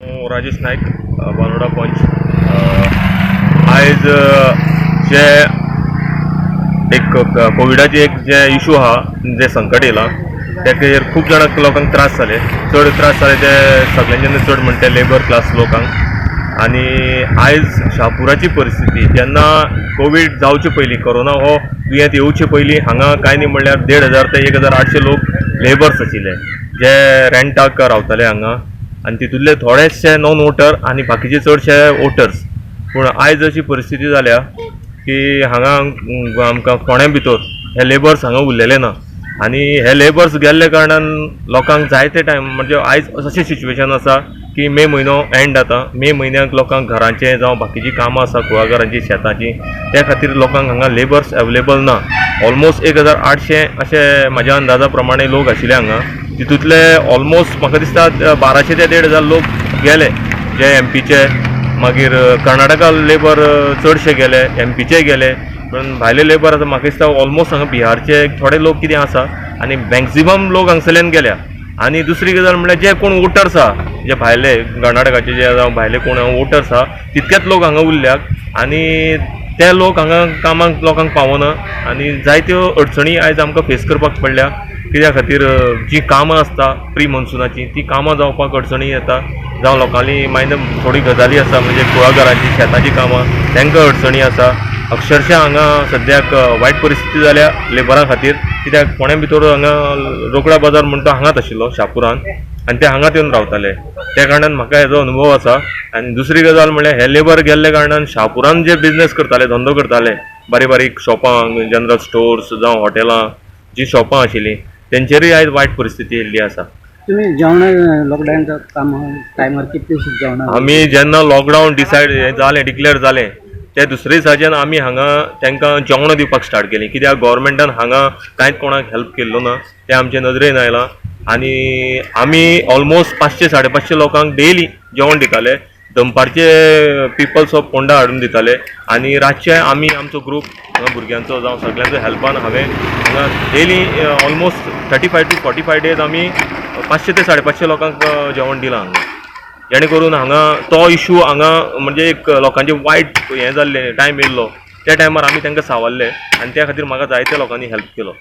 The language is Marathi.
राजेश नायक बांदोडा पंच आयज जे एक कोविडाचे एक जे इशू आहा जे संकट येयला तेचेर खूब जाणांक लोकांक त्रास जाले ते सगळ्यांच्यान चड म्हणटा लेबर क्लास लोकांक। आनी आयज शापुराची परिस्थिती जेन्ना कोविड जावचे पयलीं कोरोना हो दुयेंत येवचे पयलीं हांगा कांय न्ही म्हणल्यार 1500 ते 1800 लोक लेबर्स आशिल्ले जे रेंटाक रावताले हांगा आनी तितूंतले थोडेशे नॉन वोटर आनी बाकीचे चडशे वोटर्स। पूण आयज अशी परिस्थिती जाल्या की हांगा आमकां फोंड्या भितर हे लेबर्स हांगा उरलेले ना आनी हे लेबर्स गेल्ले कारणान लोकांक जायते टायम म्हणजे आयज अशें सिच्युएशन आसा की मे म्हयनो एंड जाता। मे म्हयन्याक लोकांक घरांचे जावं बाकीची कामां आसा कुळागरांची शेताची त्या खातीर लोकांक हांगा लेबर्स अवेलेबल ना। ऑलमोस्ट 1800 अशे म्हाज्या अंदाजा प्रमाणे लोक आशिल्ले हांगा। तितूंतले ऑलमोस्ट म्हाका दिसता 1200 ते 1500 लोक गेले जे एमपीचे, मागीर कर्नाटका लेबर चडशे गेले, एमपीचे गेले, पण भायले लेबर आतां म्हाका दिसता ऑलमोस्ट हांगा बिहारचे थोडे लोक कितें आसा आनी मॅक्झिमम लोक हांगसरल्यान गेल्या। आनी दुसरी गजाल म्हणल्यार जे कोण वोटर्स आहा जे भायले कर्नाटकाचे जे जावं भायले कोण वोटर्स आहा तितकेच लोक हांगा उरल्यात आनी ते लोक हांगा कामाक लोकांक पावना आनी जायत्यो अडचणी आयज आमकां फेस करपाक पडल्या। कित्या खातीर जी कामां आसता प्री मॉन्सुनाची ती कामां जावपाक अडचणी येता, जावं लोकांनी मागीर थोडी गजाली आसा म्हणजे कुळागरांची शेताची कामां तांकां अडचणी आसा। अक्षरशः हांगा सद्याक वायट परिस्थिती जाल्या लेबरां खातीर, कित्याक फोंड्या भितर हांगा रोकडा बाजार म्हणटा तो हांगाच आशिल्लो शापुरान आनी ते हांगाच येवन रावताले, त्या कारणान म्हाका हेजो अनुभव आसा। आनी दुसरी गजाल म्हणल्यार हे लेबर गेल्ले कारणान शापुरान जे बिजनेस करताले, धंदो करताले, बारीक बारीक शॉपां, जनरल स्टोर्स जावं हॉटेलां जी शॉपां आशिल्लीं तेंचेरूय आयज वायट परिस्थिती येयल्ली आसा। तुम्ही जेवण लॉकडाऊनचं काम टायमार कितले जेवण आमी जेन्ना लॉकडावन डिक्लेअर जालें त्या दुसरे दिसाच्यान आमी हांगा तांकां जेवणां दिवपाक स्टार्ट केलीं, कित्याक गव्हर्मेंटान हांगा कांयच कोणाक हेल्प केल्लो ना तें आमचे नदरेन आयलां। आनी आमी ऑलमोस्ट 500-550 लोकांक डेली जेवण दिताले, दनपारचे पिपल्स ऑफ पोंडा हाडून दिताले आनी रातचे आमी आमचो ग्रूप भुरग्यांचो जावं सगळ्यांचो हेल्पान हांवें हांगा डेली ऑलमोस्ट 35 to 45 डेज आमी 500 ते 550 लोकांक जेवण दिलां हांगा। जेणे करून हांगा तो इशू हांगा म्हणजे एक लोकांचे वायट हें जाल्लें टायम येयल्लो त्या टायमार आमी तांकां सांबाळ्ळे आनी त्या खातीर म्हाका जायत्या लोकांनी हेल्प केलो।